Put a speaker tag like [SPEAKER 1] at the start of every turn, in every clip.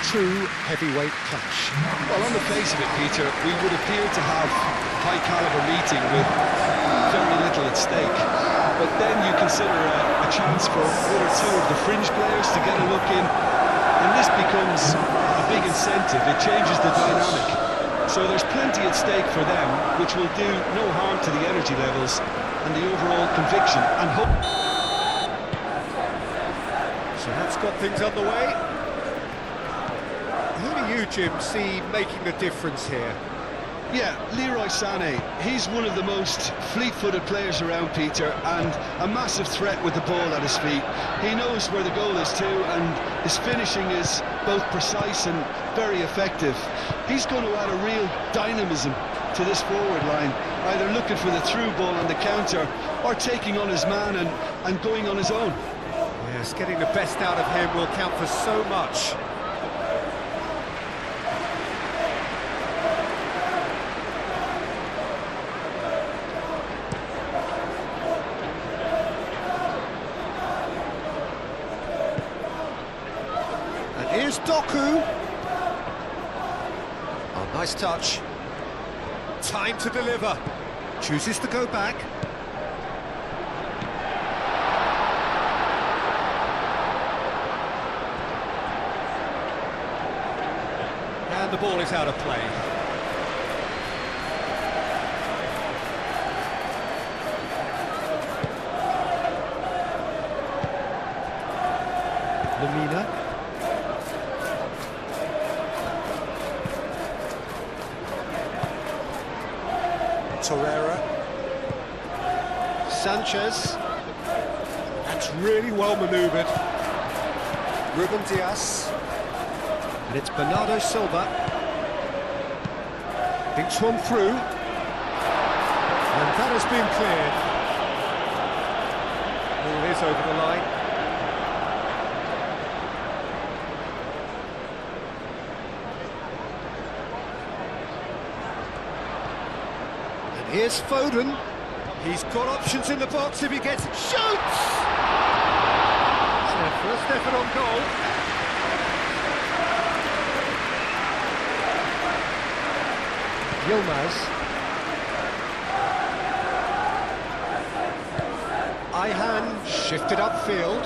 [SPEAKER 1] true heavyweight clash.
[SPEAKER 2] Well, on the face of it, Peter, we would appear to have a high-caliber meeting with very little at stake. But then you consider a chance for one or two of the fringe players to get a look in, and this becomes a big incentive. It changes the dynamic. So there's plenty at stake for them, which will do no harm to the energy levels and the overall conviction and hope.
[SPEAKER 1] So that's got things underway. Who do you, Jim, see making the difference here?
[SPEAKER 2] Yeah, Leroy Sané. He's one of the most fleet-footed players around, Peter, and a massive threat with the ball at his feet. He knows where the goal is too, and his finishing is both precise and very effective. He's going to add a real dynamism to this forward line, either looking for the through ball on the counter or taking on his man and going on his own.
[SPEAKER 1] Yes, getting the best out of him will count for so much. And here's Doku. Oh, nice touch. Time to deliver. Chooses to go back. And the ball is out of play. Lamina. Torreira. Sanchez. That's really well manoeuvred. Ruben Diaz. And it's Bernardo Silva. Thinks one through. And that has been cleared. Ball is over the line. And here's Foden. He's got options in the box if he gets it. Shoots! It's their first effort on goal. Yilmaz. Ihan shifted upfield.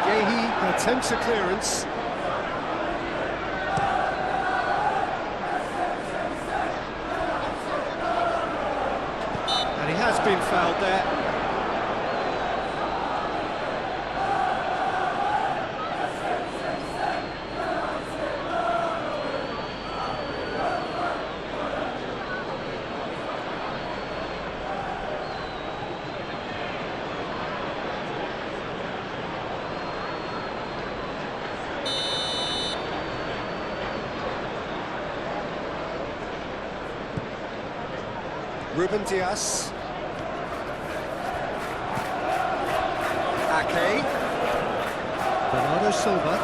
[SPEAKER 1] Yehi attempts a clearance. And he has been fouled there. Ruben Diaz. Ake. Bernardo Silva.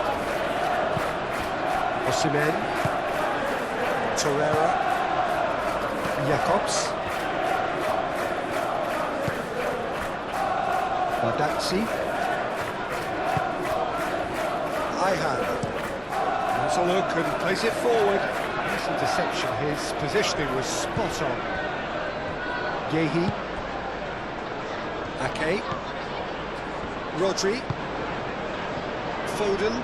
[SPEAKER 1] Osimhen. Torreira. Jacobs. Bardazzi. Ihan. Has a look and plays it forward. Nice interception. His positioning was spot on. Yehi. Ake. Rodri. Foden.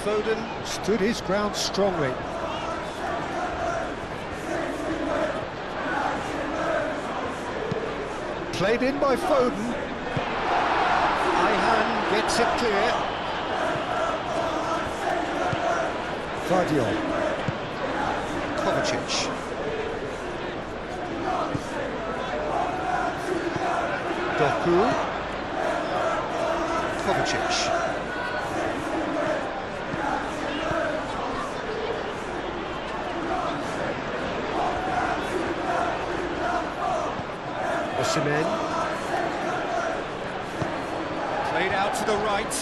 [SPEAKER 1] Foden stood his ground strongly. Played in by Foden. Ihan gets it clear. Guardiola. Kovacic. Doku. Kovacic. Osimhen. Played out to the right.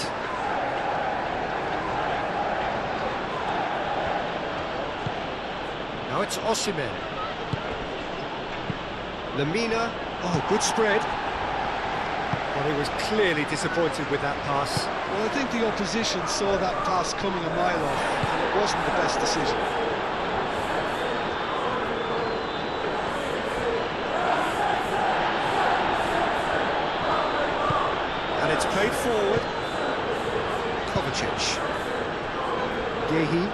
[SPEAKER 1] Now it's Osimhen. Lamina. Oh, good spread. Got Well, he was clearly disappointed with that pass.
[SPEAKER 2] Well, I think the opposition saw that pass coming a mile off, and it wasn't the best decision.
[SPEAKER 1] And it's played forward. Kovacic. Gehi.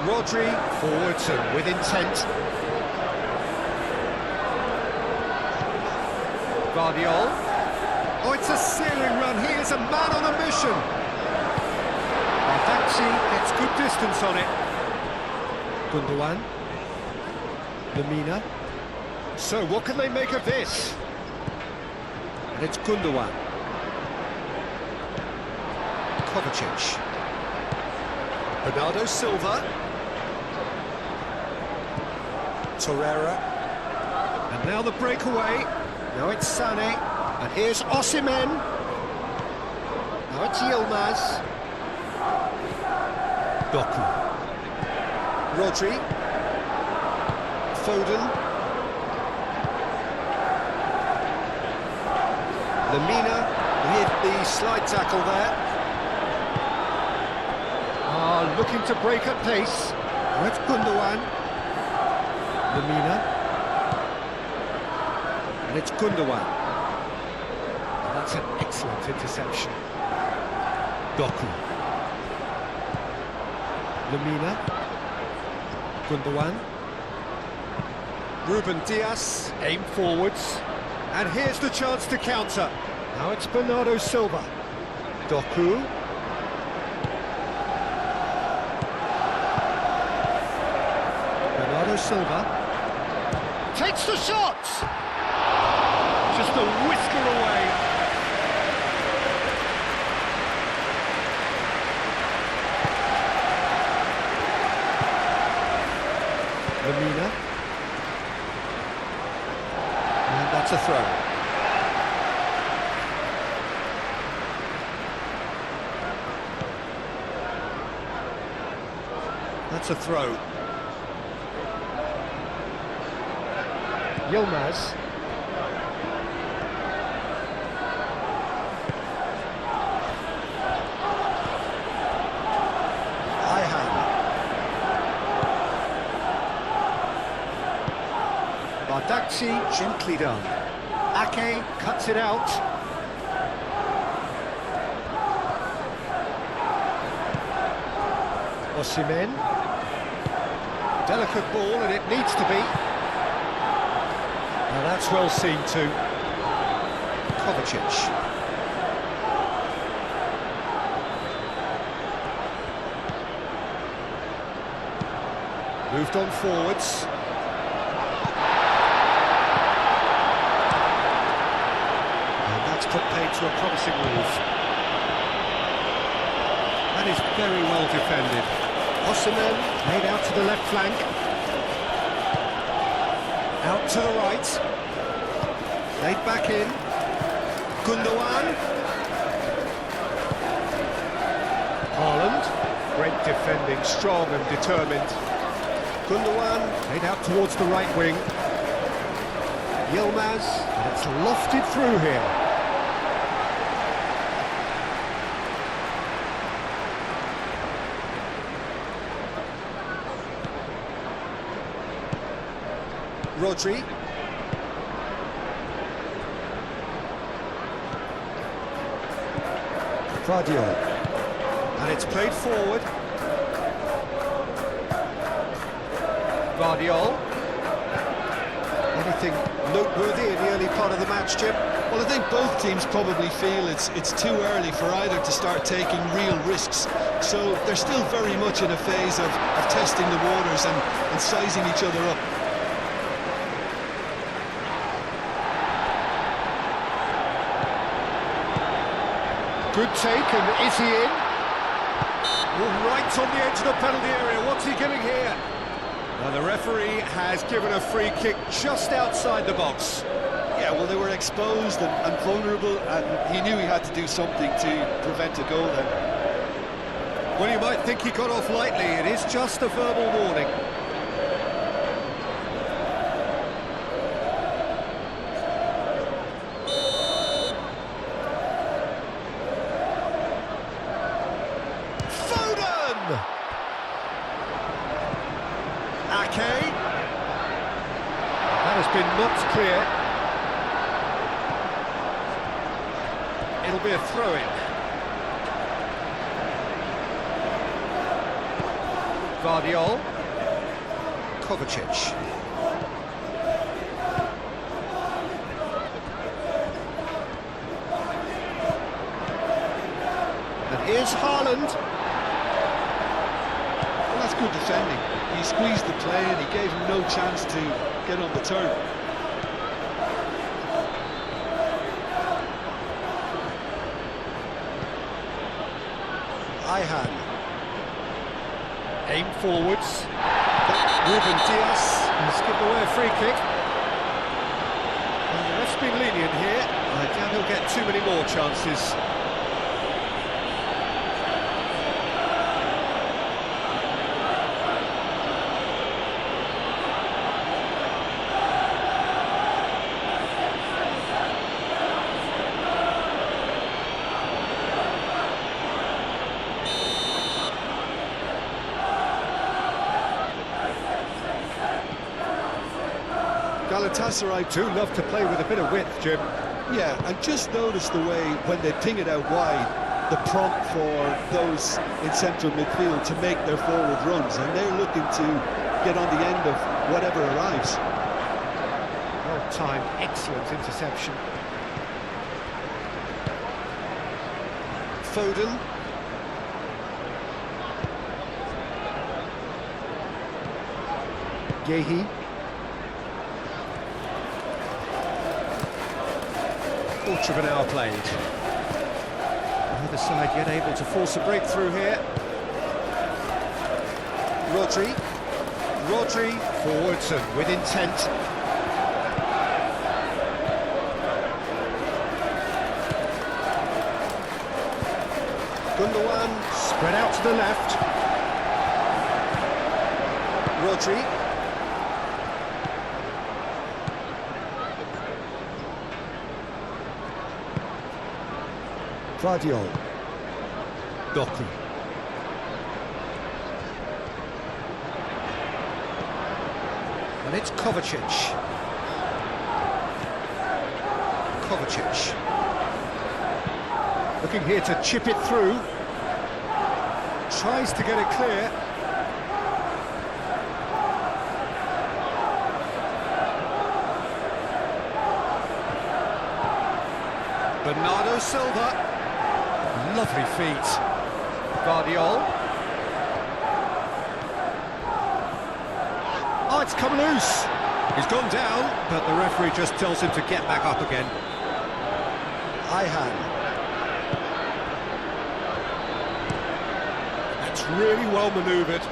[SPEAKER 1] Rodri forwards and with intent. Guardiol. Oh, it's a searing run. He is a man on a mission. Bernardo gets good distance on it. Gundogan. Lemina. So, what can they make of this? And it's Gundogan. Kovacic. Bernardo Silva. Torreira. And now the breakaway. Now it's Sané. And here's Osimhen. Now it's Yilmaz. Doku. Rodri. Foden. Lemina with the slide tackle there. Looking to break at pace. Now it's Gundogan. Lemina. And it's Gundogan. And that's an excellent interception. Doku. Lemina. Gundogan. Ruben Dias, aim forwards. And here's the chance to counter. Now it's Bernardo Silva. Doku. Bernardo Silva. Takes the shot! Just a whisker away. Lemina. And that's a throw. That's a throw. Yilmaz. Bardakci, gently done. Ake cuts it out. Osimhen. Delicate ball, and it needs to be. Now that's well seen too. Kovacic. Moved on forwards. Put paid to a promising move. That is very well defended. Osimhen made out to the left flank. Out to the right. Laid back in. Gundogan. Haaland. Great defending, strong and determined. Gundogan made out towards the right wing. Yilmaz. And it's lofted through here. Rodri. Guardiol. And it's played forward. Guardiol. Anything noteworthy in the early part of the match, Jim?
[SPEAKER 2] Well, I think both teams probably feel it's too early for either to start taking real risks. So they're still very much in a phase of testing the waters and sizing each other up.
[SPEAKER 1] Good take, and is he in? Oh, right on the edge of the penalty area. What's he giving here? Well, the referee has given a free kick just outside the box.
[SPEAKER 2] Yeah, well, they were exposed and vulnerable, and he knew he had to do something to prevent a goal then.
[SPEAKER 1] Well, you might think he got off lightly. It is just a verbal warning. Not clear. It'll be a throw-in. Vardiol. Kovacic. And here's Haaland.
[SPEAKER 2] Well, that's good defending. He squeezed the play and he gave him no chance to get on the turn.
[SPEAKER 1] Ihan. Aim forwards. Ruben Dias has given away a free kick. And the ref's been lenient here. I doubt he'll get too many more chances. Galatasaray do love to play with a bit of width, Jim.
[SPEAKER 2] Yeah, and just notice the way when they ping it out wide, the prompt for those in central midfield to make their forward runs, and they're looking to get on the end of whatever arrives.
[SPEAKER 1] Well timed, excellent interception. Foden. Yehi. Quarter of an hour played. Neither side yet able to force a breakthrough here. Rodri forwards and with intent. Gundogan spread out to the left. Rodri. Vardiol. Doku. And it's Kovacic. Looking here to chip it through. Tries to get it clear. Bernardo Silva. Lovely feet. Vardiol. Oh, it's come loose. He's gone down, but the referee just tells him to get back up again. Ihan. That's really well manoeuvred.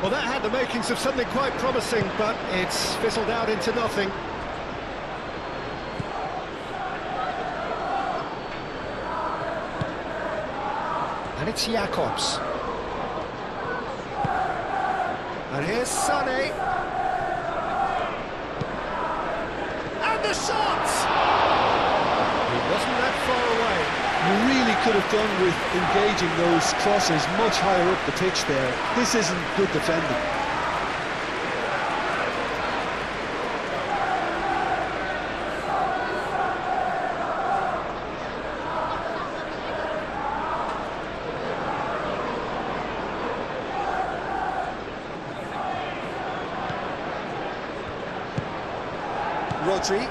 [SPEAKER 1] Well, that had the makings of something quite promising, but it's fizzled out into nothing. And it's Jakobs. And here's Sané. And the shot! He wasn't that far away.
[SPEAKER 2] You really could have done with engaging those crosses much higher up the pitch there. This isn't good defending.
[SPEAKER 1] Rodri.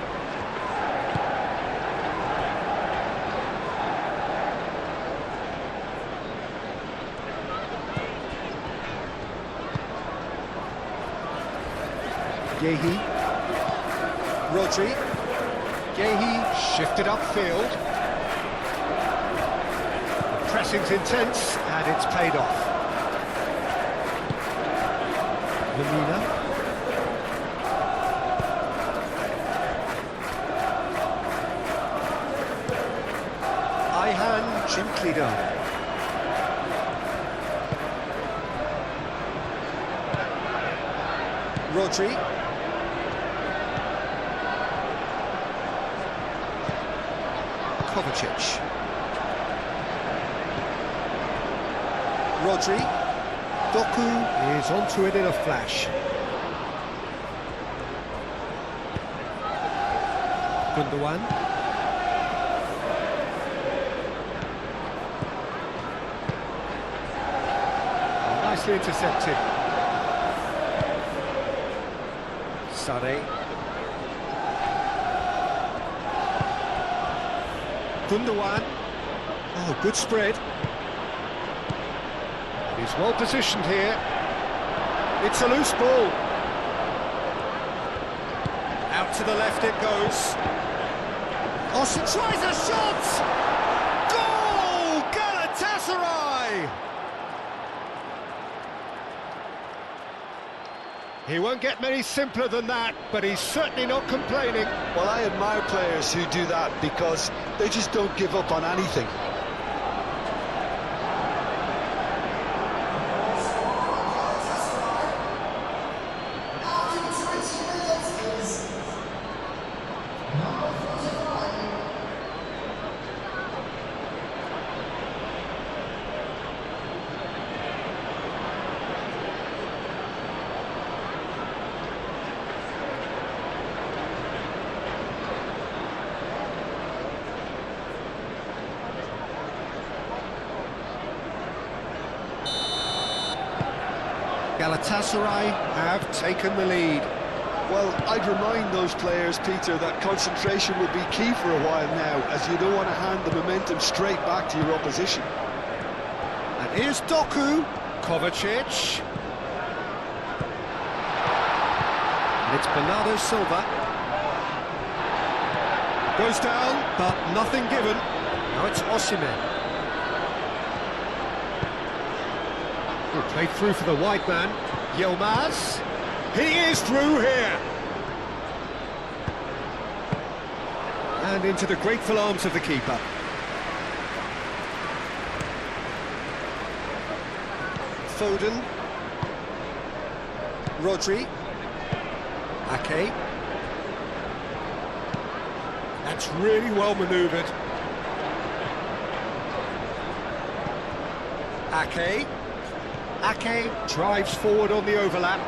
[SPEAKER 1] Yehi. Rodri. Yehi shifted upfield. The pressing's intense and it's paid off. Lamina. Ihan, gently done. Rodri. Kovacic. Rodri. Doku is onto it in a flash. Gundogan. Nicely intercepted. Sane. Gundogan. Oh, good spread. He's well positioned here. It's a loose ball. Out to the left it goes. Austin tries a shot! Goal! Galatasaray! He won't get many simpler than that, but he's certainly not complaining.
[SPEAKER 2] Well, I admire players who do that because they just don't give up on anything.
[SPEAKER 1] Galatasaray have taken the lead.
[SPEAKER 2] Well, I'd remind those players, Peter, that concentration will be key for a while now, as you don't want to hand the momentum straight back to your opposition.
[SPEAKER 1] And here's Doku, Kovacic. And it's Bernardo Silva. Goes down, but nothing given. Now it's Osimhen. Played through for the wide man, Yilmaz. He is through here. And into the grateful arms of the keeper. Foden. Rodri. Ake. That's really well manoeuvred. Ake. Ake drives forward on the overlap.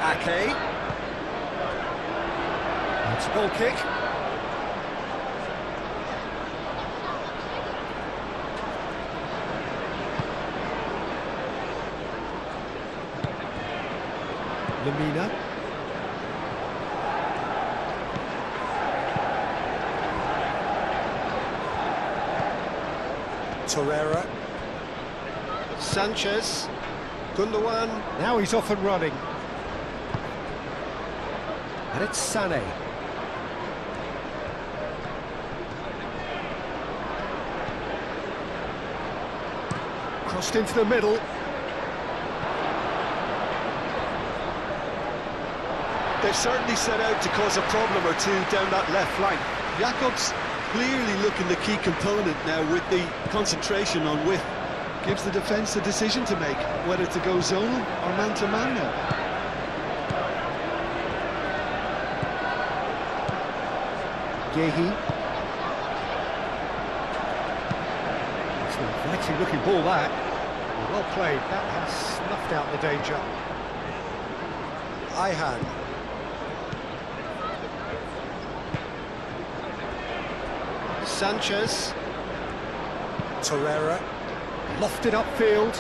[SPEAKER 1] Ake. It's a goal kick. Lamina. Torreira. Sanchez. Gundogan, now he's off and running. And it's Sané. Crossed into the middle.
[SPEAKER 2] They've certainly set out to cause a problem or two down that left flank. Jakob's clearly looking the key component now with the concentration on width. Gives the defence a decision to make, whether to go zonal or man-to-man now.
[SPEAKER 1] Gehi. It's an inviting looking ball that. Well played, that has snuffed out the danger. Ihan. Sanchez. Torreira. Lofted upfield.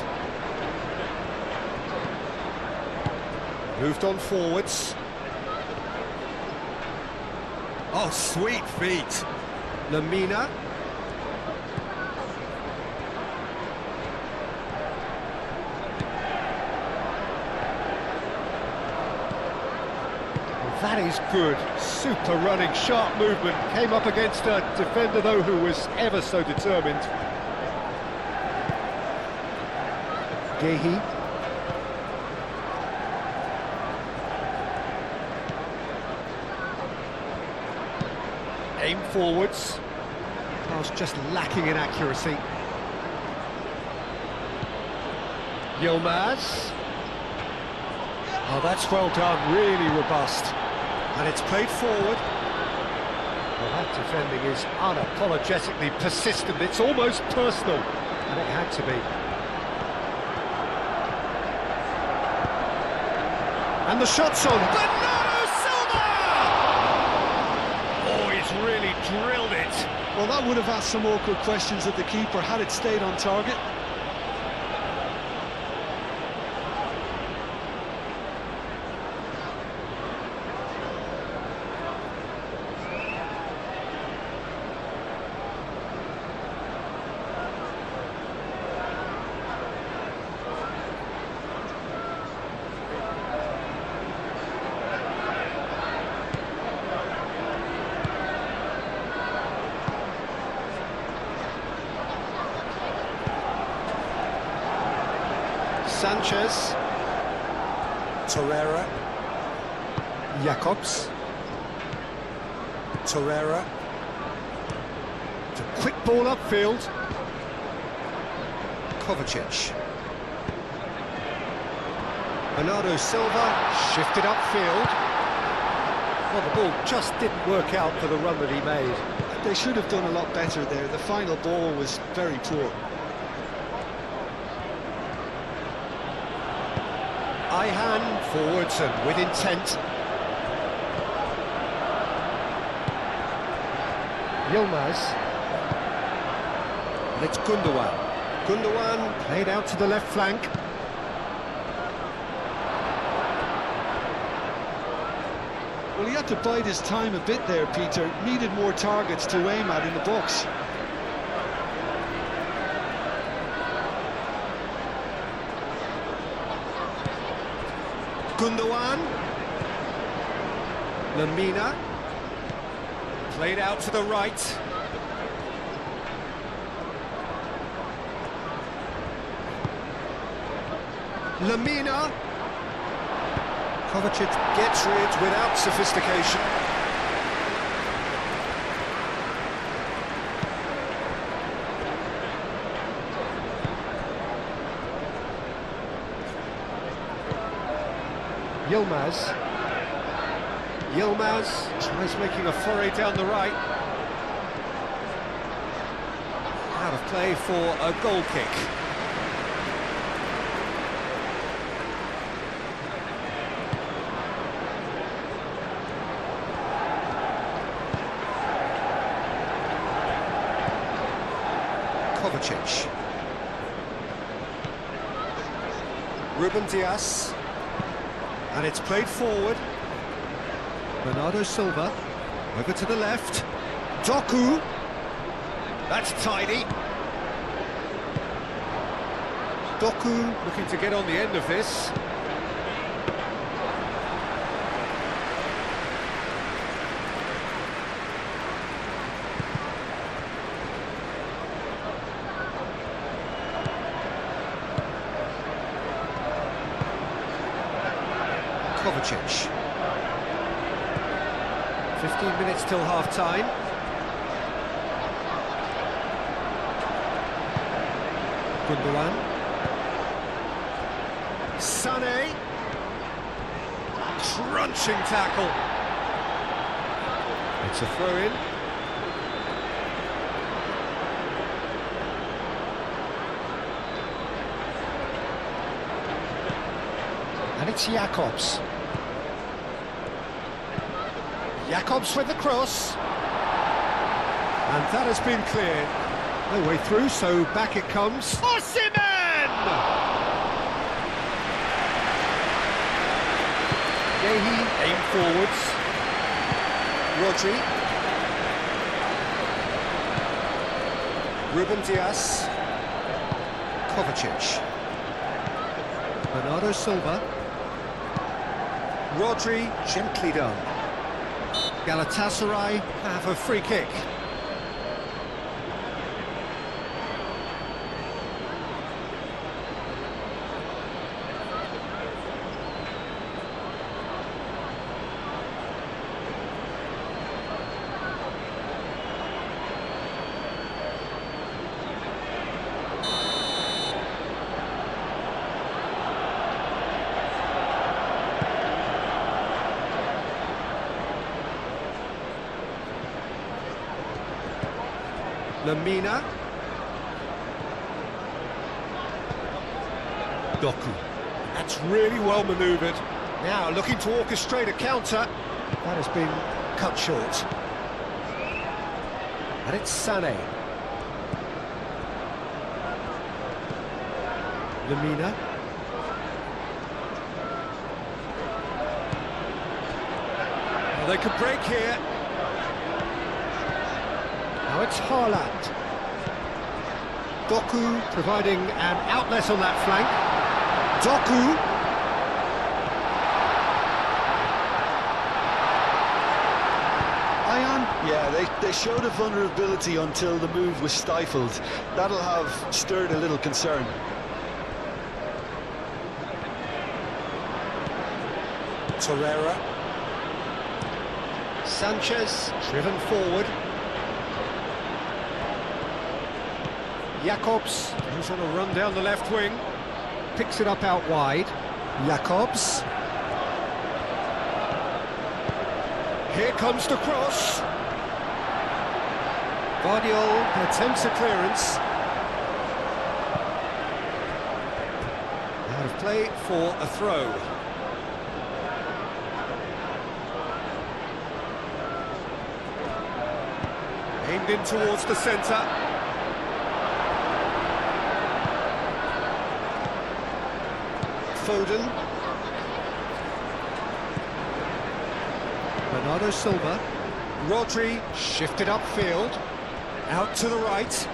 [SPEAKER 1] Moved on forwards. Oh, sweet feet. Lamina. That is good. Super running, sharp movement. Came up against a defender, though, who was ever so determined. Gehi. Aim forwards. Pass just lacking in accuracy. Yilmaz. Oh, that's well done, really robust. And it's played forward. Well, that defending is unapologetically persistent. It's almost personal, and it had to be. And the shot's on. Bernardo Silva! Oh, he's really drilled it.
[SPEAKER 2] Well, that would have asked some awkward questions of the keeper had it stayed on target.
[SPEAKER 1] Sanchez,
[SPEAKER 3] Torreira,
[SPEAKER 1] Jacobs,
[SPEAKER 3] Torreira,
[SPEAKER 1] it's a quick ball upfield. Kovacic, Bernardo Silva, shifted upfield. Well, the ball just didn't work out for the run that he made.
[SPEAKER 2] They should have done a lot better there. The final ball was very poor.
[SPEAKER 1] Ihan forwards and with intent. Yilmaz. And it's Gundogan. Gundogan played out to the left flank.
[SPEAKER 2] Well, he had to bide his time a bit there, Peter. Needed more targets to aim at in the box.
[SPEAKER 1] Gundogan. Lamina. Played out to the right. Lamina. Kovacic gets rid without sophistication. Yilmaz. Yilmaz tries making a foray down the right. Out of play for a goal kick. Kovacic. Ruben Dias. And it's played forward. Bernardo Silva. Over to the left. Doku. That's tidy. Doku looking to get on the end of this. Kovacic. 15 minutes till half-time. Gundogan. Sané. Crunching tackle. It's a throw-in. And it's Jacobs. Jacobs with the cross. And that has been cleared. No way through, so back it comes. Osimhen! Yehi aimed forwards. Rodri. Ruben Dias. Kovacic. Bernardo Silva. Rodri, gently done. Galatasaray have a free kick. Lamina. Doku. That's really well manoeuvred. Now looking to orchestrate a counter. That has been cut short. And it's Sané. Lemina. Well, they could break here. Now it's Haaland. Doku providing an outlet on that flank. Doku.
[SPEAKER 2] Yeah, they showed a vulnerability until the move was stifled. That'll have stirred a little concern.
[SPEAKER 1] Torreira. Sanchez, driven forward. Jakobs, who's on a run down the left wing. Picks it up out wide. Jakobs. Here comes the cross. Guardiola attempts a clearance. Out of play for a throw. Aimed in towards the centre. Foden. Bernardo Silva. Rodri shifted upfield. Out to the right.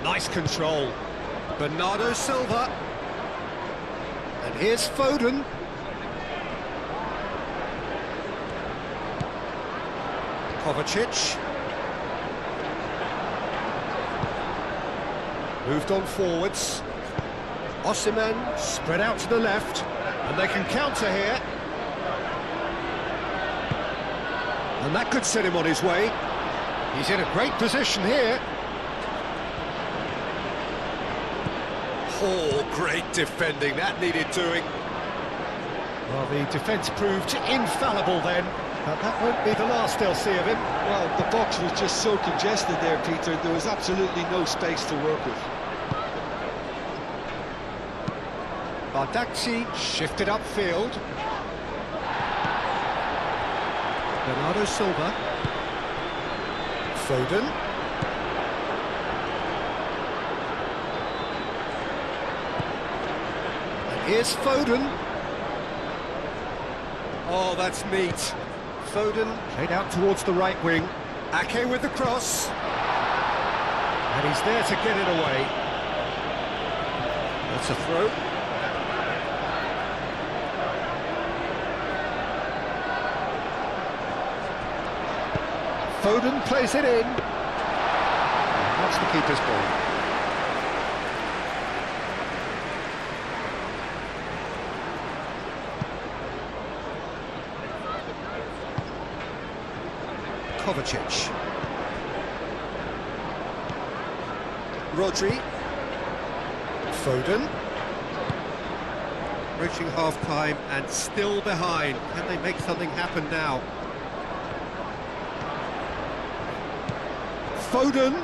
[SPEAKER 1] Nice control. Bernardo Silva. And here's Foden. Kovacic. Moved on forwards. Osimhen spread out to the left. And they can counter here. And that could set him on his way. He's in a great position here. Oh, great defending. That needed doing. Well, the defence proved infallible then. But that won't be the last they'll see of him.
[SPEAKER 2] Well, the box was just so congested there, Peter. There was absolutely no space to work with.
[SPEAKER 1] Bardakci shifted upfield. Bernardo Silva. Foden. And here's Foden. Oh, that's neat. Foden played out towards the right wing. Ake with the cross. And he's there to get it away. That's a throw. Foden plays it in. That's the keeper's ball. Kovacic. Rodri. Foden. Reaching half-time and still behind. Can they make something happen now? Foden.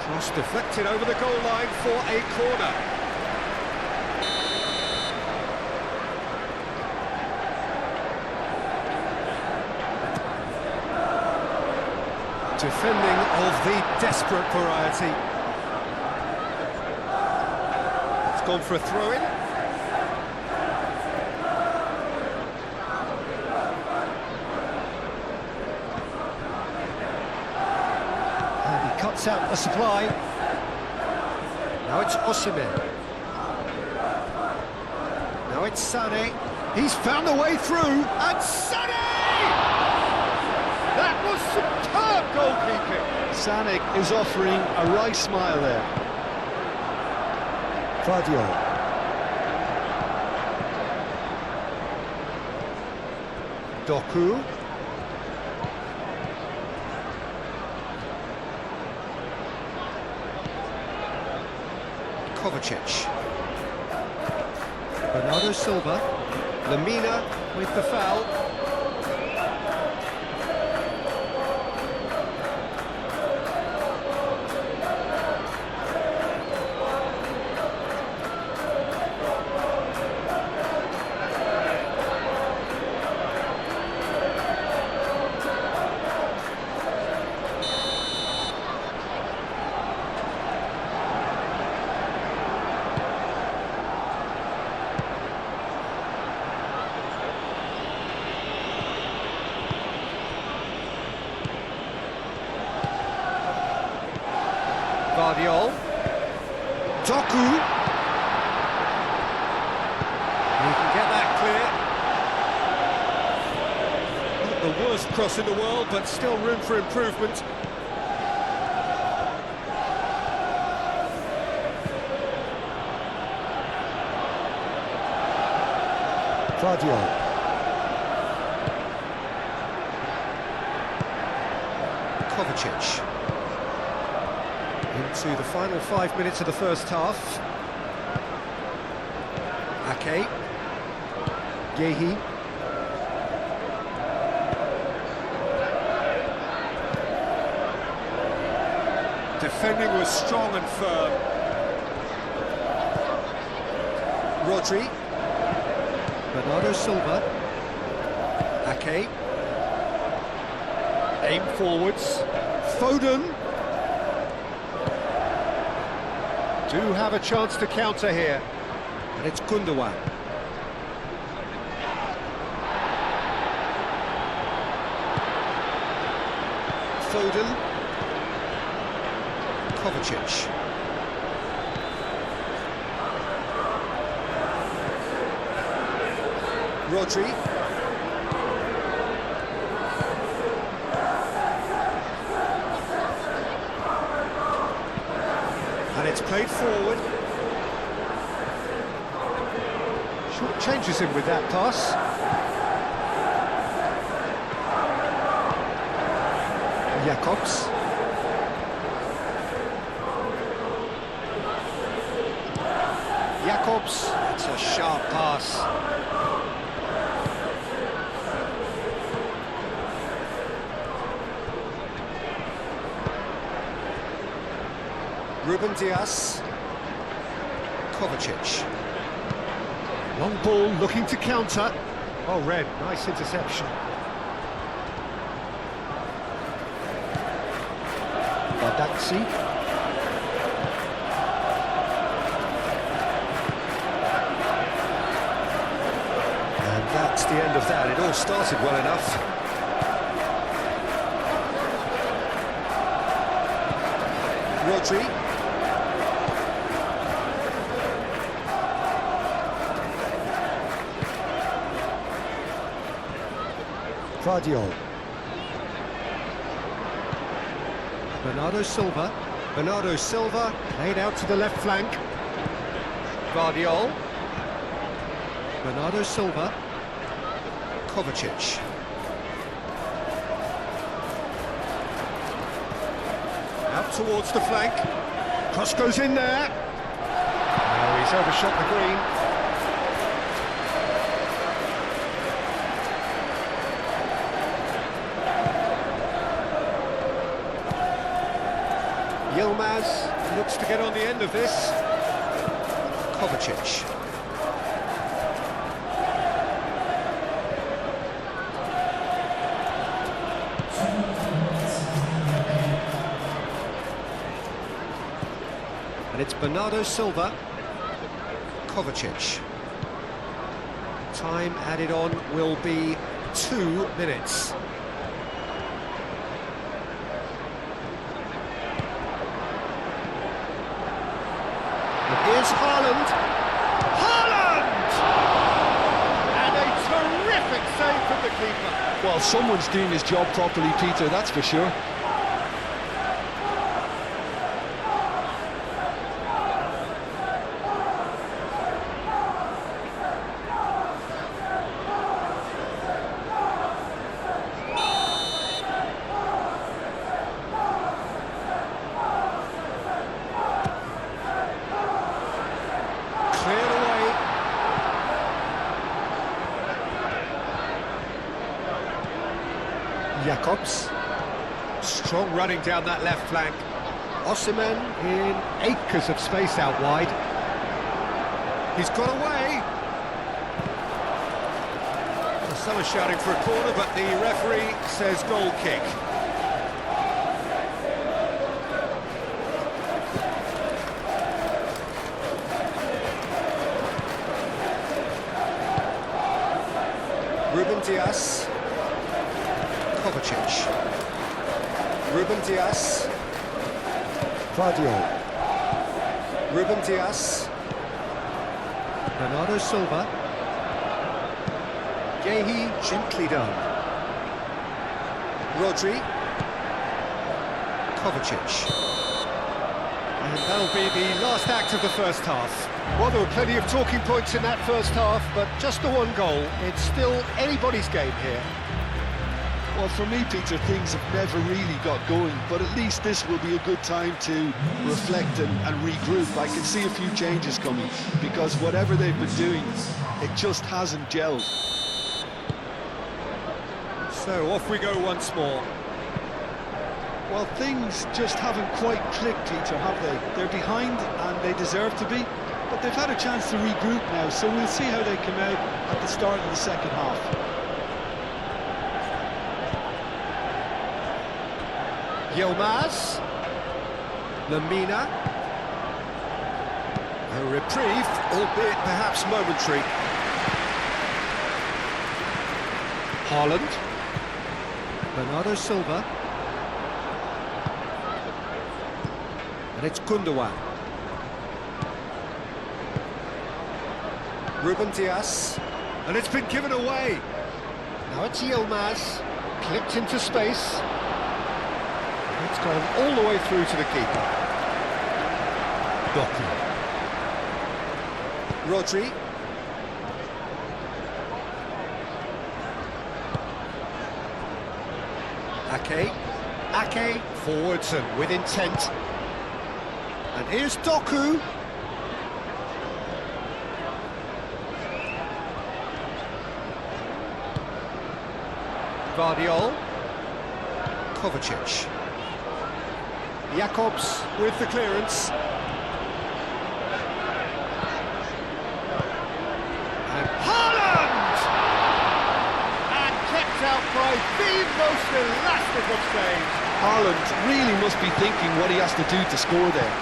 [SPEAKER 1] Cross deflected over the goal line for a corner. Defending of the desperate variety. It's gone for a throw-in. Cuts out the supply. Now it's Osimhen. Now it's Sané. He's found a way through, and Sané! That was superb goalkeeping.
[SPEAKER 2] Sané is offering a right smile there.
[SPEAKER 1] Guardiola. Doku. Kovacic. Bernardo Silva. Lemina with the foul. Guardiol. Doku. He can get that clear. Not the worst cross in the world, but still room for improvement. Guardiol. Kovacic. Into the final 5 minutes of the first half. Ake. Yehi. Defending was strong and firm. Rodri. Bernardo Silva. Ake. Aim forwards. Foden. Do have a chance to counter here. And it's Gundogan. Foden. Kovacic. Rodri. And it's played forward. Short changes him with that pass. Jakobs. Jakobs. It's a sharp pass. Ruben Dias. Kovacic. Long ball looking to counter. Oh, Red, nice interception. Badaxi. And that's the end of that. It all started well enough. Rodri. Guardiol. Bernardo Silva. Bernardo Silva played out to the left flank. Guardiol. Bernardo Silva. Kovacic. Out towards the flank. Cross goes in there. Oh, he's overshot the green. Yilmaz looks to get on the end of this. Kovacic. And it's Bernardo Silva. Kovacic. Time added on will be 2 minutes. Here's Haaland. Haaland! And a terrific save from the keeper.
[SPEAKER 2] Well, someone's doing his job properly, Peter, that's for sure.
[SPEAKER 1] Jakobs. Strong running down that left flank. Osimhen in acres of space out wide. He's got away. Some are shouting for a corner, but the referee says goal kick. Ruben Dias. Kovacic. Ruben Dias. Guardiol. Ruben Dias. Bernardo Silva. Gehi, gently done. Rodri. Kovacic. And that'll be the last act of the first half. Well, there were plenty of talking points in that first half, but just the one goal. It's still anybody's game here.
[SPEAKER 2] Well, for me, Peter, things have never really got going, but at least this will be a good time to reflect and regroup. I can see a few changes coming, because whatever they've been doing, it just hasn't gelled.
[SPEAKER 1] So off we go once more.
[SPEAKER 2] Well, things just haven't quite clicked, Peter, have they? They're behind, and they deserve to be, but they've had a chance to regroup now, so we'll see how they come out at the start of the second half.
[SPEAKER 1] Yilmaz. Lamina. A reprieve, albeit perhaps momentary. Haaland. Bernardo Silva. And it's Gundogan. Ruben Dias. And it's been given away. Now it's Yilmaz. Clipped into space. It's gone all the way through to the keeper. Doku. Rodri. Ake forwards and with intent. And here's Doku. Guardiol. Kovacic. Jakobs with the clearance. And Haaland! And kept out by the most elastic of saves.
[SPEAKER 2] Haaland really must be thinking what he has to do to score there.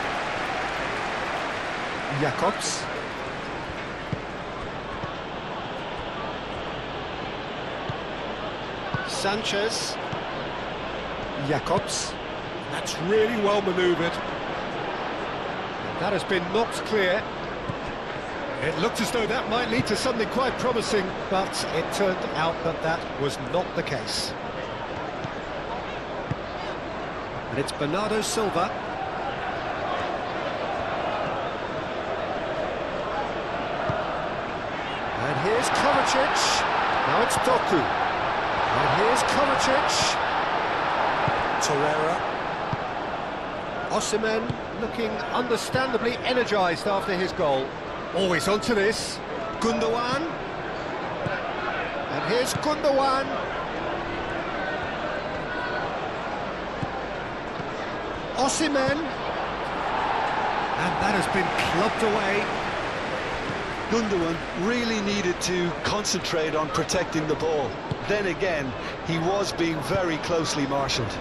[SPEAKER 1] Jakobs. Sanchez. Jakobs. That's really well manoeuvred. That has been knocked clear. It looked as though that might lead to something quite promising, but it turned out that that was not the case. And it's Bernardo Silva. And here's Kovacic. Now it's Doku. And here's Kovacic. Torreira. Osimhen looking understandably energised after his goal. Always onto this. Gundogan. And here's Gundogan. Osimhen. And that has been clubbed away.
[SPEAKER 2] Gundogan really needed to concentrate on protecting the ball. Then again, he was being very closely marshalled.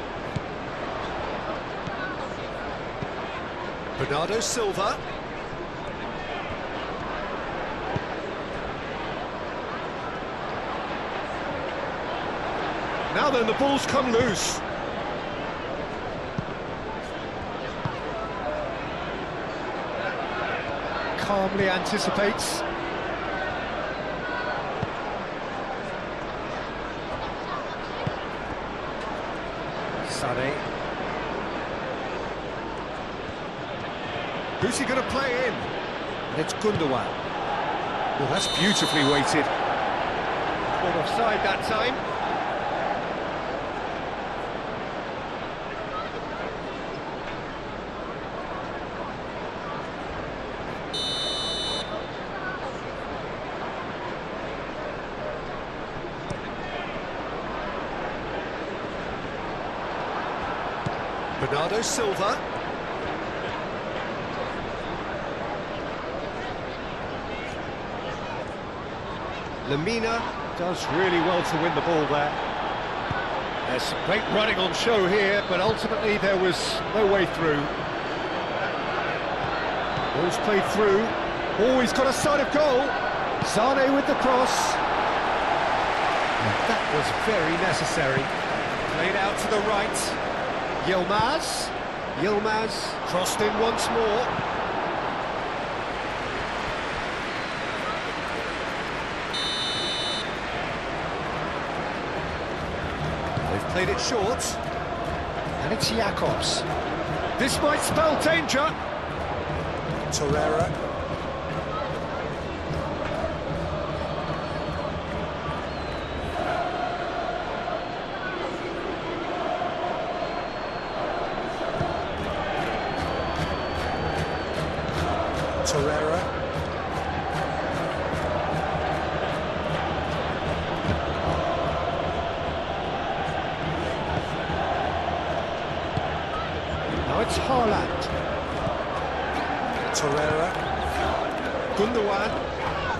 [SPEAKER 1] Bernardo Silva. Now then, the ball's come loose. Calmly anticipates. Sané. Who's he going to play in? And it's Gundogan. Well, that's beautifully weighted. Caught offside that time. Bernardo Silva. Lamina does really well to win the ball there. There's some great running on show here, but ultimately there was no way through. Ball's played through. Oh, he's got a sight of goal. Sané with the cross. And that was very necessary. Played out to the right. Yilmaz. Yilmaz crossed in once more. They've played it short. And it's Jakobs. This might spell danger. Torreira. Torreira. Now it's Haaland. Torreira. Gundogan.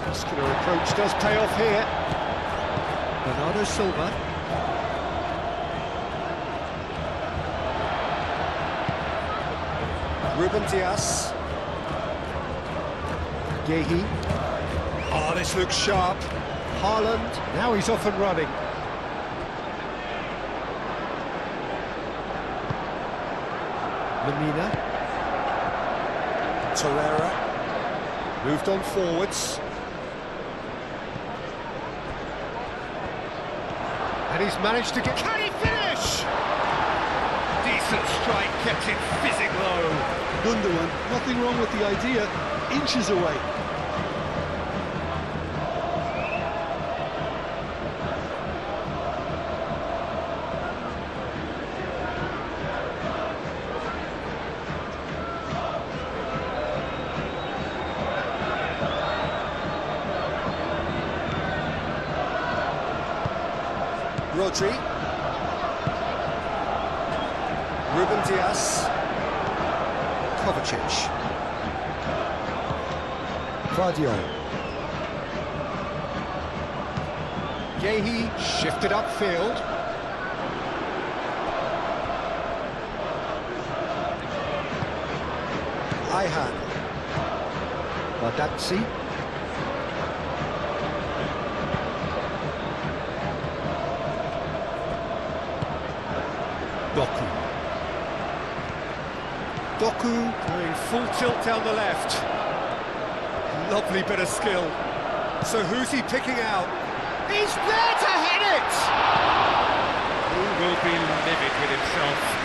[SPEAKER 1] Muscular approach does pay off here. Bernardo Silva. Ruben Dias. Gehi. Oh, this looks sharp. Haaland. Now he's off and running. Lemina. Torreira. Moved on forwards. And he's managed to get... Can he finish? Decent strike, kept it fizzing low.
[SPEAKER 2] Gundogan, nothing wrong with the idea, inches away.
[SPEAKER 1] Rodri. Ruben Dias. Kovacic. Guardiola. Gehi shifted upfield. Ayhan. Bardazzi. Doku going full tilt down the left. Lovely bit of skill. So who's he picking out? He's there to hit it! He will be livid with himself.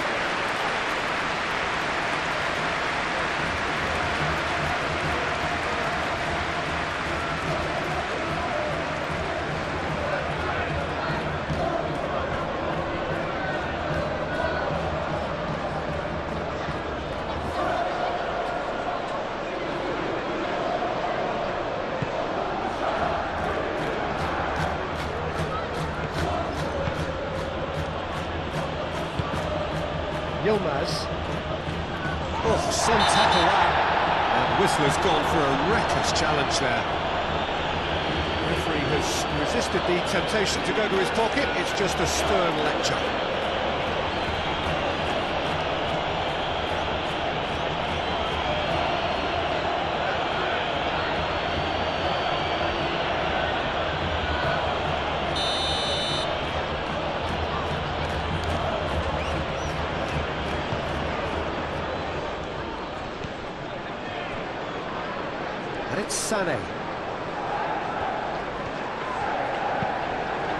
[SPEAKER 1] Yilmaz. Oh, some tackle that. And Whistler's gone for a reckless challenge there. The referee has resisted the temptation to go to his pocket. It's just a stern lecture. And it's Sané.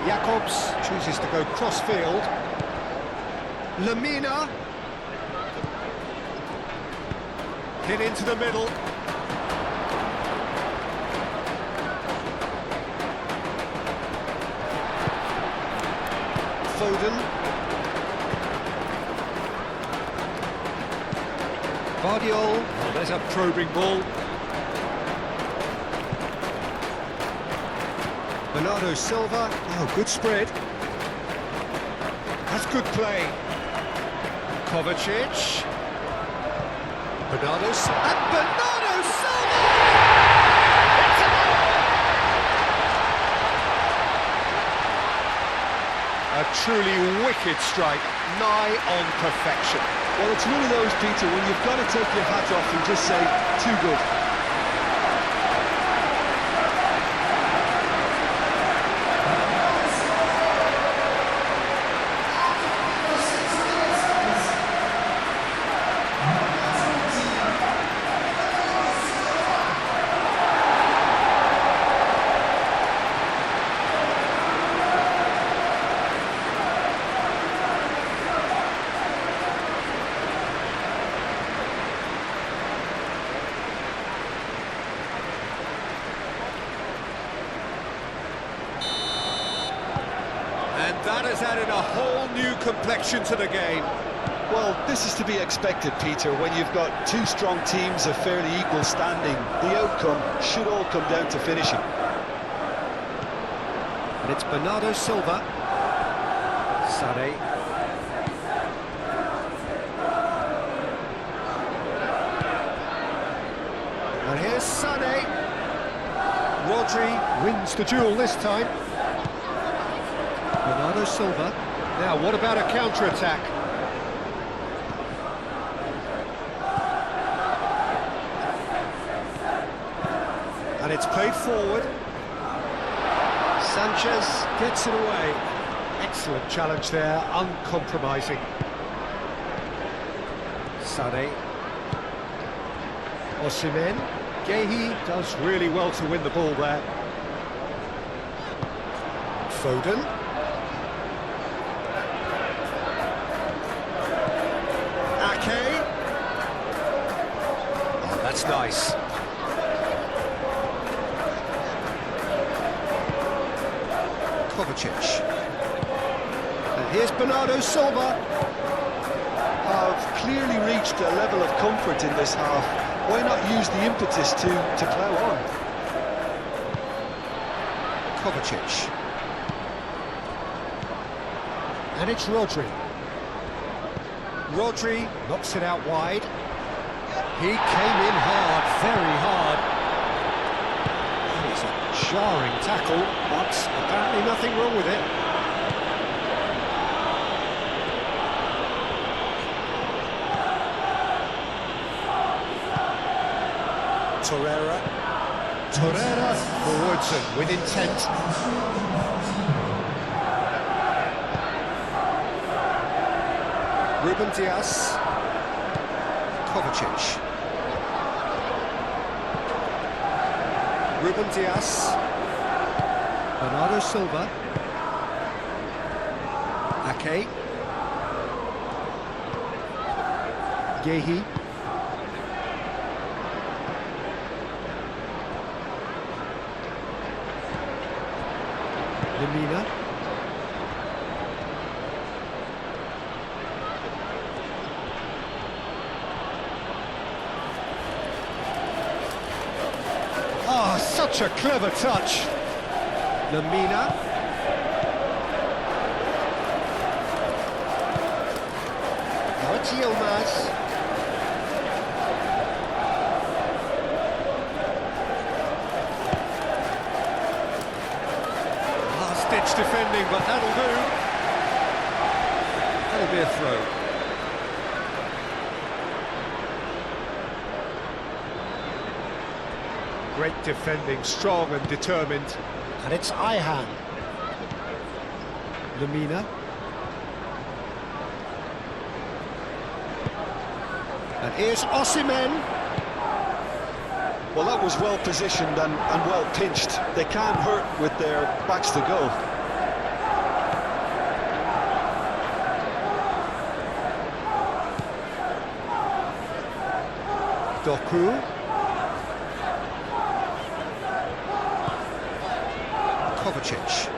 [SPEAKER 1] Jakobs chooses to go cross-field. Lemina. Hit into the middle. Foden. Guardiola. Oh, there's a probing ball. Bernardo Silva, oh, good spread. That's good play. Kovacic. Bernardo Silva. And Bernardo Silva! It's a goal! A truly wicked strike, nigh on perfection.
[SPEAKER 2] Well, it's one of those, Peter, when you've got to take your hat off and just say, too good.
[SPEAKER 1] That has added a whole new complexion to the game.
[SPEAKER 2] Well, this is to be expected, Peter, when you've got two strong teams of fairly equal standing. The outcome should all come down to finishing.
[SPEAKER 1] And it's Bernardo Silva. Sané. And here's Sané. Rodri wins the duel this time. Bernardo Silva. Now, what about a counter-attack? And it's played forward. Sanchez gets it away. Excellent challenge there, uncompromising. Sané. Osimhen. Gehi does really well to win the ball there. Foden. Ake. Oh, that's nice. Kovacic. And here's Bernardo Silva.
[SPEAKER 2] Have clearly reached a level of comfort in this half. Why not use the impetus to plough on?
[SPEAKER 1] Kovacic. And it's Rodri. Rodri knocks it out wide. He came in hard, very hard. It's a jarring tackle, but apparently nothing wrong with it. Torreira forwards and with intent. Ruben Dias. Kovacic. Ruben Dias. Bernardo Silva. Ake. Gehi. Lemina. Ah, such a clever touch. Lemina. Now it's Yilmaz. Ditch defending, but that'll do. That'll be a throw. Great defending, strong and determined. And it's Ihan. Lemina. And here's Osimhen.
[SPEAKER 2] Well, that was well positioned and well pinched. They can't hurt with their backs to goal.
[SPEAKER 1] Doku. Kovacic.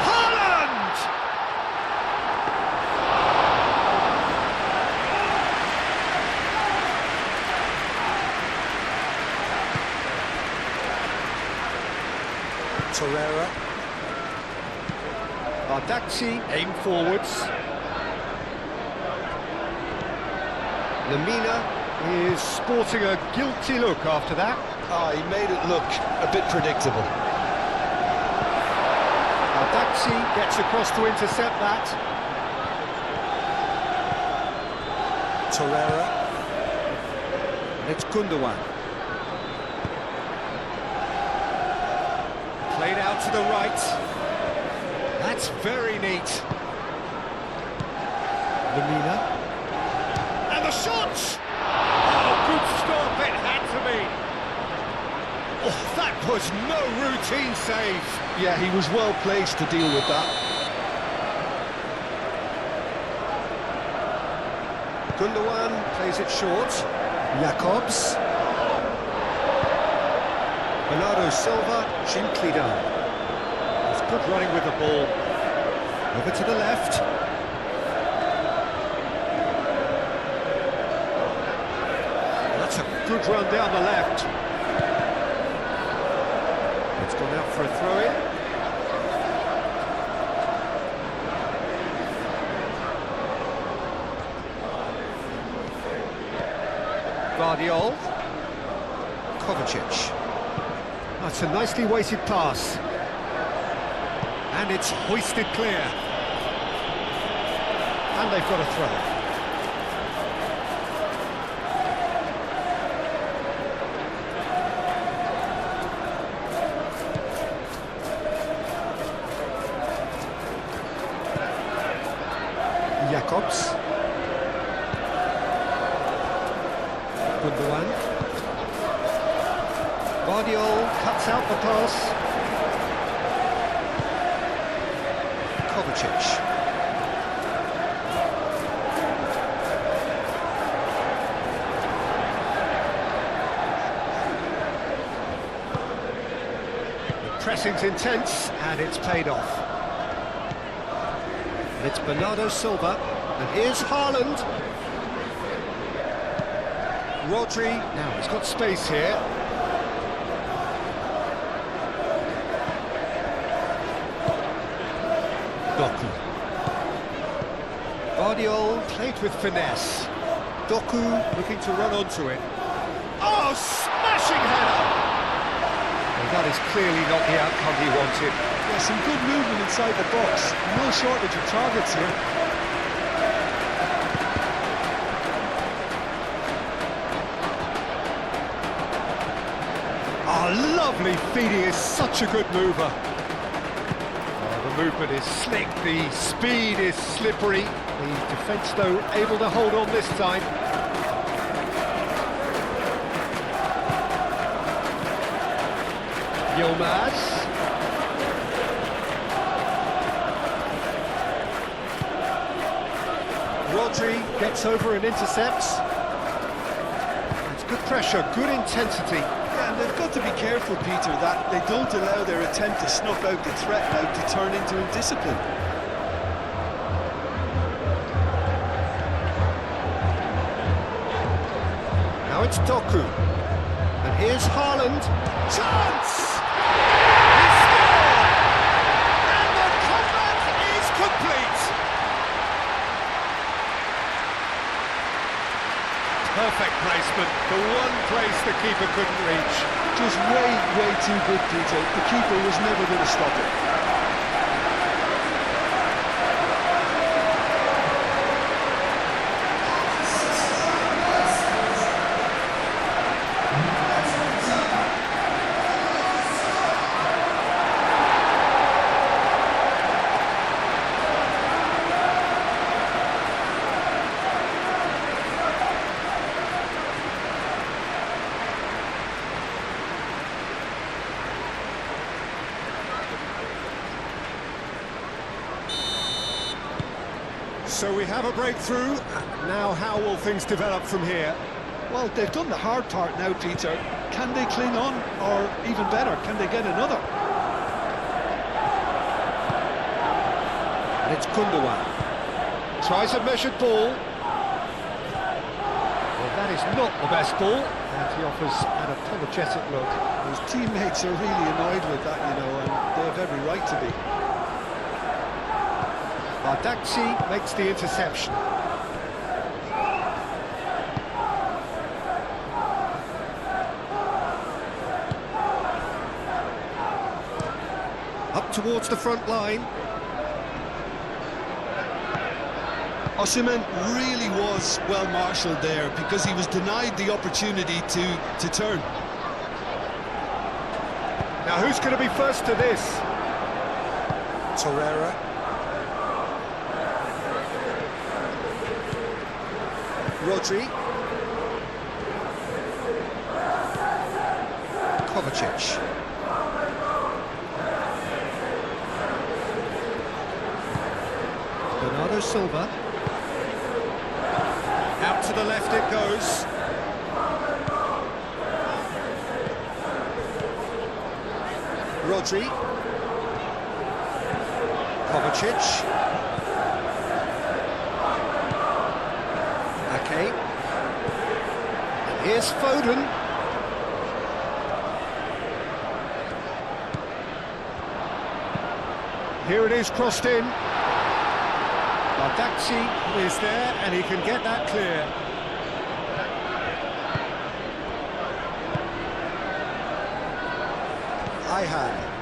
[SPEAKER 1] Haaland! Torreira. Bardacci aim forwards. Lemina is sporting a guilty look after that.
[SPEAKER 2] He made it look a bit predictable.
[SPEAKER 1] Bardacci gets across to intercept that. Torreira. And it's Gundogan. Played out to the right. That's very neat. Lemina. And the shot! Oh, good stop, it had to be. Oh, that was no routine save.
[SPEAKER 2] Yeah, he was well placed to deal with that.
[SPEAKER 1] Gundogan plays it short. Jacobs. Bernardo Silva, gently done. It's Good running with the ball. Over to the left. That's a good run down the left. It's gone out for a throw-in. Guardiol. Kovacic. That's a nicely weighted pass. And it's hoisted clear. And they've got a throw. Jacobs. Gundogan. Guardiol cuts out the pass. Kovacic. The pressing's intense and it's paid off. And it's Bernardo Silva, and here's Haaland. Rodri, now he's got space here. Doku. Guardiol played with finesse. Doku looking to run onto it. Oh, smashing header! Well, that is clearly not the outcome he wanted.
[SPEAKER 2] Yeah, some good movement inside the box. No shortage of targets here.
[SPEAKER 1] Oh, lovely feed, he is such a good mover. The movement is slick, the speed is slippery. The defence, though, able to hold on this time. Yilmaz. Rodri gets over and intercepts. It's good pressure, good intensity.
[SPEAKER 2] Yeah, and they've got to be careful, Peter, that they don't allow their attempt to snuff out the threat now to turn into indiscipline.
[SPEAKER 1] Now it's Doku. And here's Haaland. Chance! He scored! And the comeback is complete! Perfect placement, the one place the keeper couldn't reach.
[SPEAKER 2] Just way too good, Peter. The keeper was never going to stop it.
[SPEAKER 1] So we have a breakthrough. Now how will things develop from here?
[SPEAKER 2] Well, they've done the hard part now, Peter. Can they cling on? Or even better, can they get another?
[SPEAKER 1] And it's Gundogan. Tries a measured ball. Well, that is not the best ball. And he offers an apologetic look.
[SPEAKER 2] His teammates are really annoyed with that, you know, and they have every right to be.
[SPEAKER 1] Bardakci makes the interception. Up towards the front line.
[SPEAKER 2] Osimhen really was well marshalled there because he was denied the opportunity to turn.
[SPEAKER 1] Now who's going to be first to this? Torreira. Rodri. Kovacic. Bernardo Silva. Out to the left it goes. Rodri. Kovacic. Ake. And here's Foden. Here it is, crossed in. Bardakci is there, and he can get that clear. Ihan.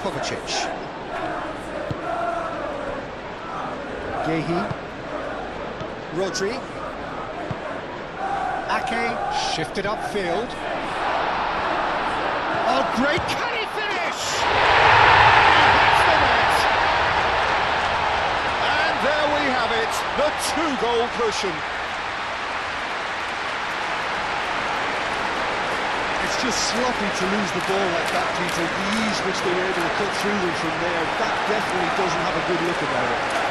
[SPEAKER 1] Kovacic. Gehi. Rodri. Ake shifted upfield. Oh, great! Can he finish? He hits the net. And there we have it, the two-goal cushion.
[SPEAKER 2] It's just sloppy to lose the ball like that, Peter. The ease which they were able to cut through them from there, that definitely doesn't have a good look about it.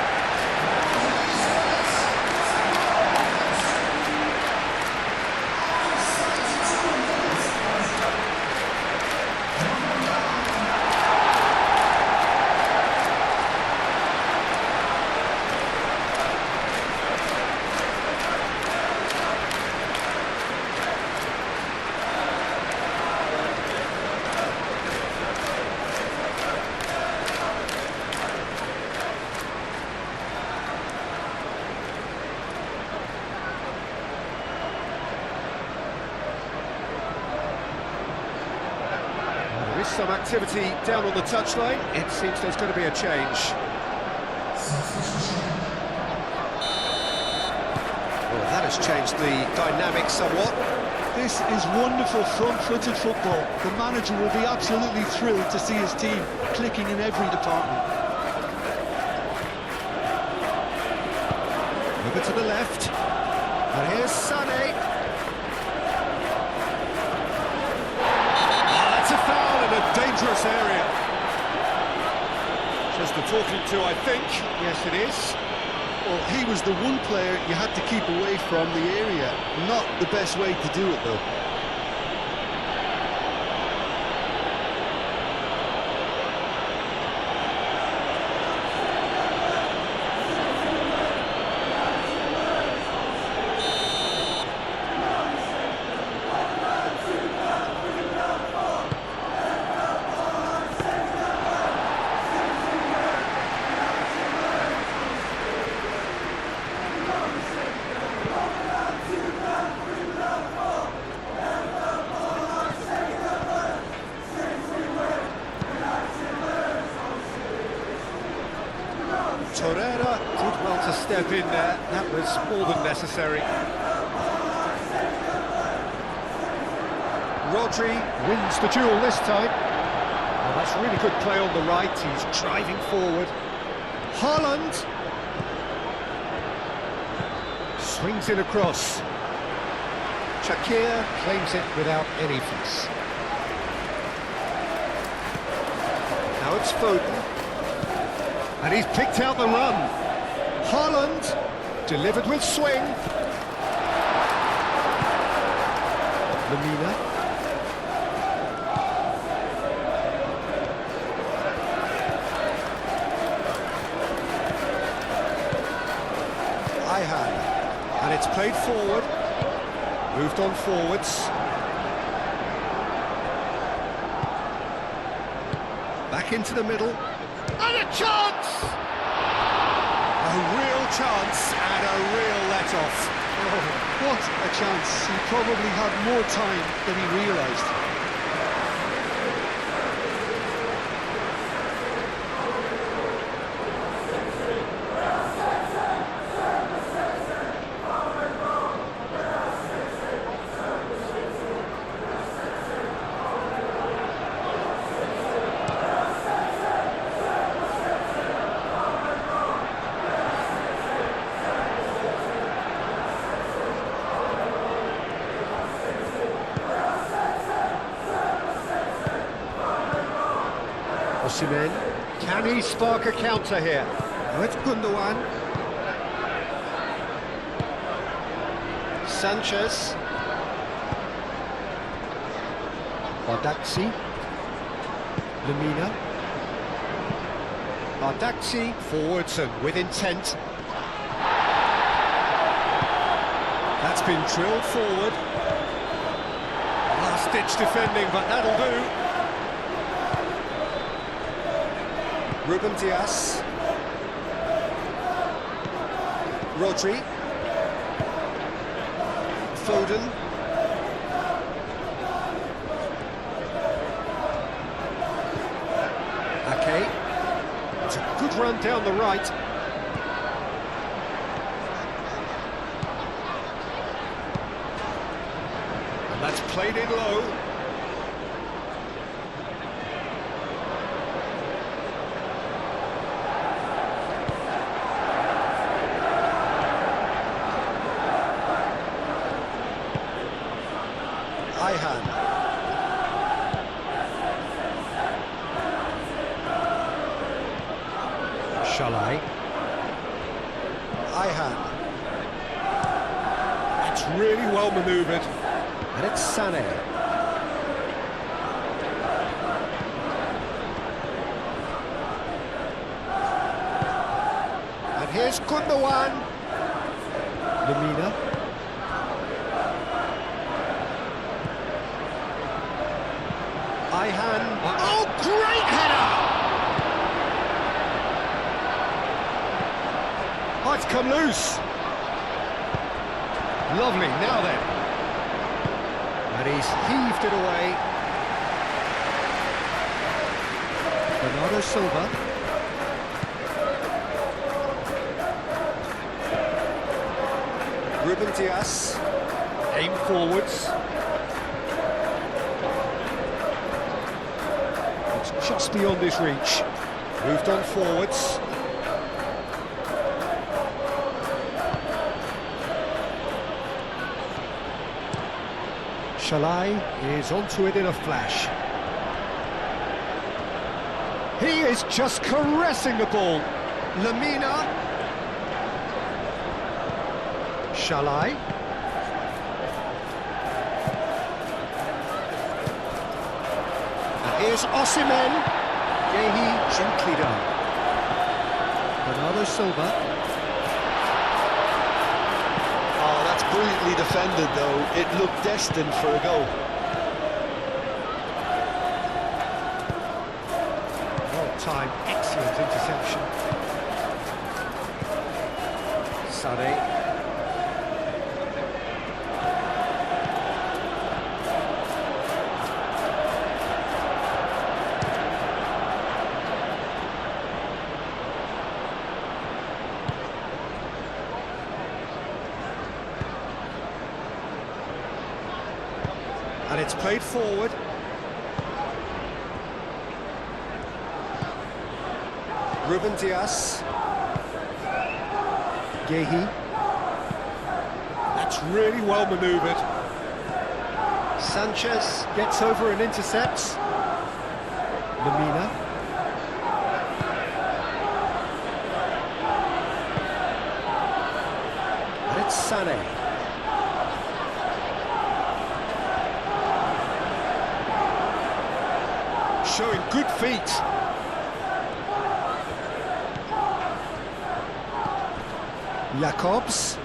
[SPEAKER 1] There is some activity down on the touchline. It seems there's going to be a change. Well, that has changed the dynamic somewhat.
[SPEAKER 2] This is wonderful front-footed football. The manager will be absolutely thrilled to see his team clicking in every department.
[SPEAKER 1] Over to the left. And here's Sané. That's a foul in a dangerous area. Just the talking to, I think. Yes, it is.
[SPEAKER 2] Well, he was the one player you had to keep away from the area. Not the best way to do it, though.
[SPEAKER 1] Torreira did well to step in there. That was more than necessary. Rodri wins the duel this time. Oh, that's really good play on the right. He's driving forward. Haaland swings it across. Shakir claims it without any fuss. Now it's Foden. And he's picked out the run. Haaland delivered with swing. Lemina. Ihan. And it's played forward. Moved on forwards. Back into the middle. And a chance! A real chance and a real let-off.
[SPEAKER 2] Oh, what a chance. He probably had more time than he realised.
[SPEAKER 1] Osimhen, can he spark a counter here? Now it's Gundogan. Sanchez. Bardakci. Lemina. Bardakci forwards and with intent. That's been drilled forward. Last-ditch defending, but that'll do. Ruben Dias. Rodri. Foden. Ake. It's a good run down the right. And that's played in low. Shalai. Ihan. That's really well manoeuvred. And it's Sané. And here's Gundogan. Lemina. Ihan. Oh, great header! Oh, it's come loose. Lovely, now then. And he's heaved it away. Bernardo Silva. Ruben Dias. Aim forwards. It's just beyond his reach. Moved on forwards. Shalai is onto it in a flash. He is just caressing the ball. Lemina. Shalai. And here's Osimhen. Yehi gently done. Bernardo Silva.
[SPEAKER 2] Brilliantly defended, though. It looked destined for a goal.
[SPEAKER 1] Well timed, excellent interception. Sané. And it's played forward. Ruben Dias. Yehi. That's really well manoeuvred. Sanchez gets over and intercepts. Lemina. And it's Sané. Showing good feet. Jacobs.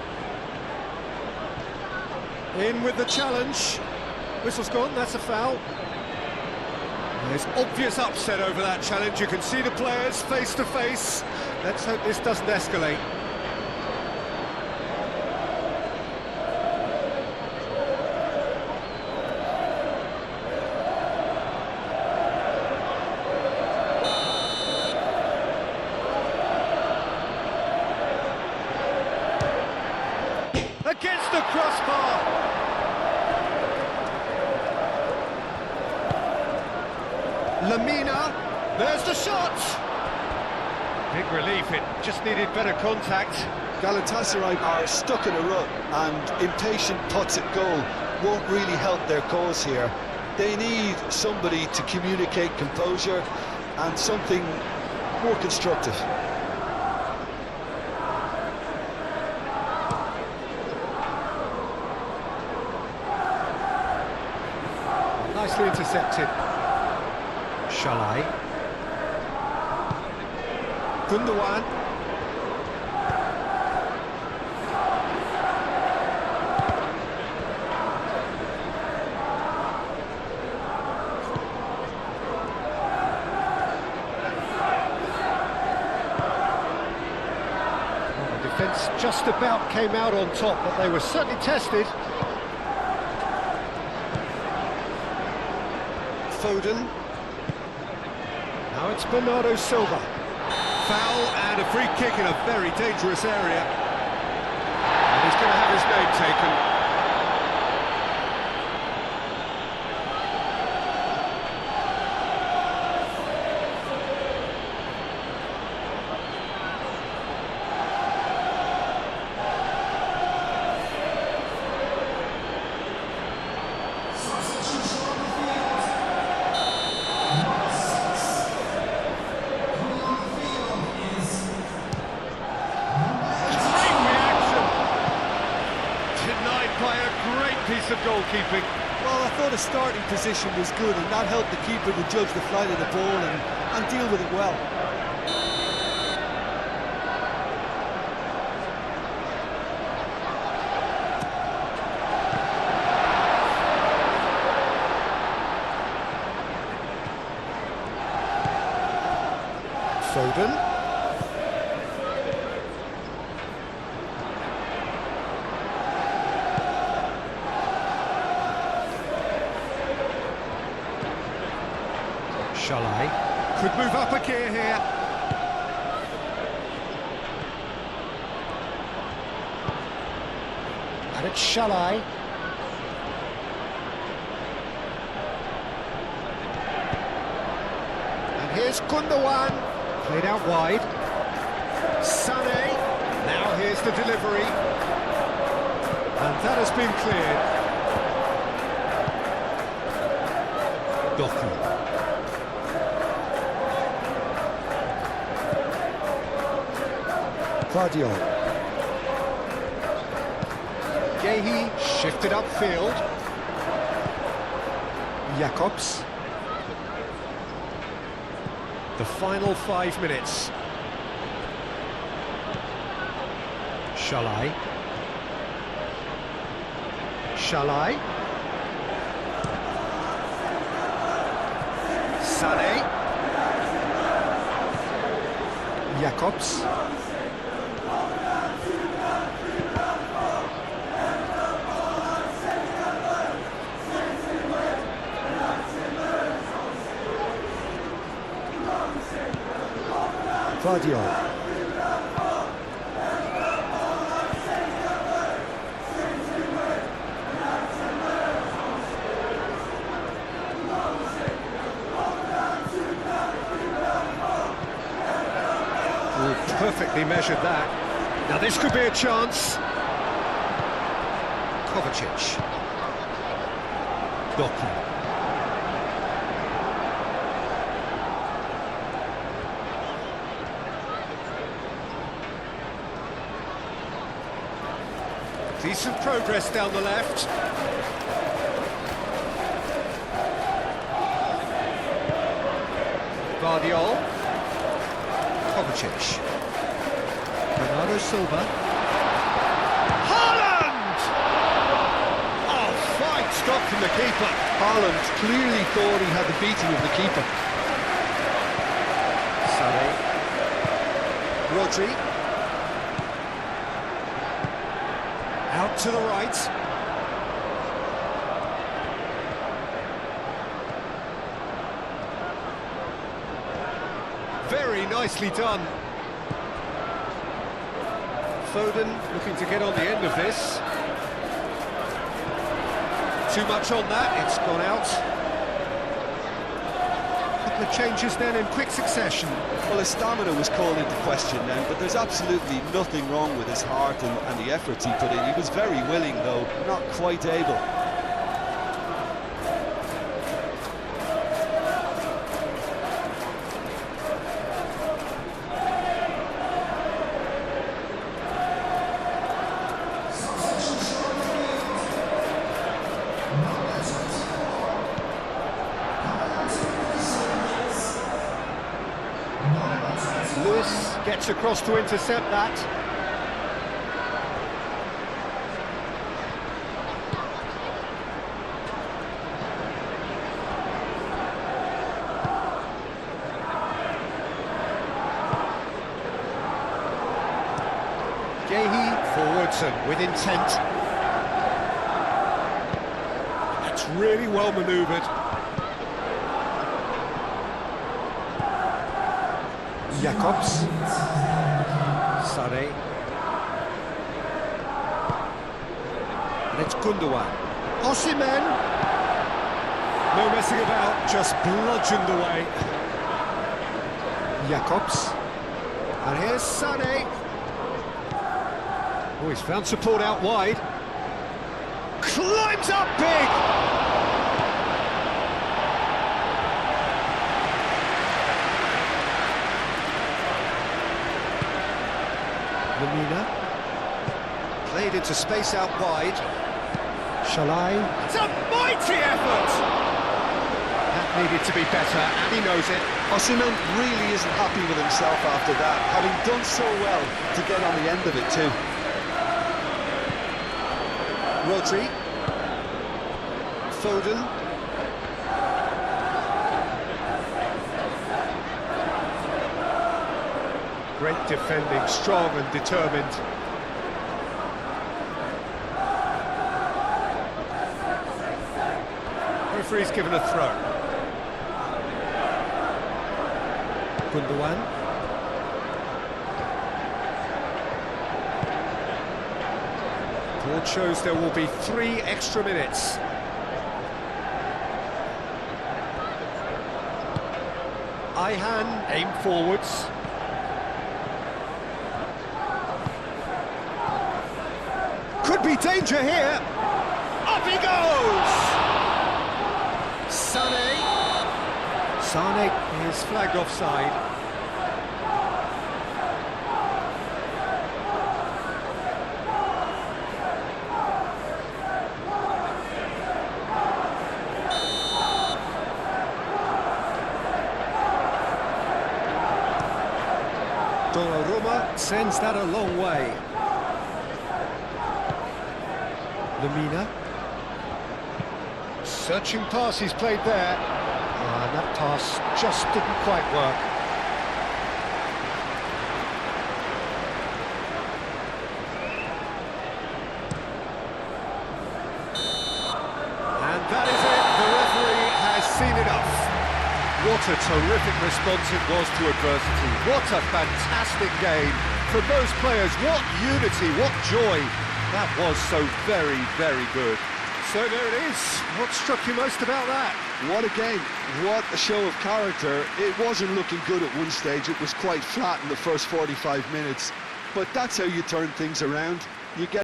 [SPEAKER 1] In with the challenge. Whistle's gone, that's a foul. There's obvious upset over that challenge. You can see the players face to face. Let's hope this doesn't escalate. Against the crossbar. Lemina, there's the shot. Big relief, it just needed better contact.
[SPEAKER 2] Galatasaray are stuck in a rut, and impatient putts at goal won't really help their cause here. They need somebody to communicate composure and something more constructive.
[SPEAKER 1] nicely intercepted. Shalai. Gundogan. Defence just about came out on top, but they were certainly tested. Foden. Now it's Bernardo Silva. Foul and a free kick in a very dangerous area. And he's going to have his name taken. By a great piece of goalkeeping.
[SPEAKER 2] Well, I thought the starting position was good, and that helped the keeper to judge the flight of the ball and deal with it well.
[SPEAKER 1] Foden. Shalai could move up a gear here. And it's Shalai. And here's Gundogan. Played out wide. Sané. Now here's the delivery. And that has been cleared. Doku. Guardiola. Gehi shifted upfield. Jacobs. The final 5 minutes. Shalai. Shalai. Sané. Jacobs. Guardiola. Perfectly measured that. Now this could be a chance. Kovacic. Doku. Decent progress down the left. Guardiola. Kovacic. Bernardo Silva. Haaland! Oh, fine stop from the keeper.
[SPEAKER 2] Haaland clearly thought he had the beating of the keeper.
[SPEAKER 1] Sané. Rodri. Out to the right. Very nicely done. Foden looking to get on the end of this. Too much on that, it's gone out. Couple of changes then in quick succession.
[SPEAKER 2] Well, his stamina was called into question then, but there's absolutely nothing wrong with his heart and the efforts he put in. He was very willing, though, not quite able.
[SPEAKER 1] Lewis gets across to intercept that. Forwards and with intent. That's really well manoeuvred. Jacobs. Sane. And it's Gundogan. Osimhen. No messing about, just bludgeoned away. Jacobs. And here's Sane. Oh, he's found support out wide. Climbs up big! Lamina. Played into space out wide. Shalai. It's a mighty effort! That needed to be better, and he knows it.
[SPEAKER 2] Osimhen really isn't happy with himself after that, having done so well to get on the end of it too.
[SPEAKER 1] Rodri, Foden, great defending, strong and determined. Referee's given a throw. Gundogan. Board shows there will be 3 extra minutes. Ihan aim forwards. Could be danger here. Up he goes! Sane is flagged offside. Donnarumma sends that a long way. Lamina. Searching pass he's played there. And that pass just didn't quite work. And that is it. The referee has seen enough. What a terrific response it was to adversity. What a fantastic game. For those players, what unity, what joy. That was so very, very good. So there it is. What struck you most about that?
[SPEAKER 2] What a game. What a show of character. It wasn't looking good at one stage. It was quite flat in the first 45 minutes. But that's how you turn things around. You get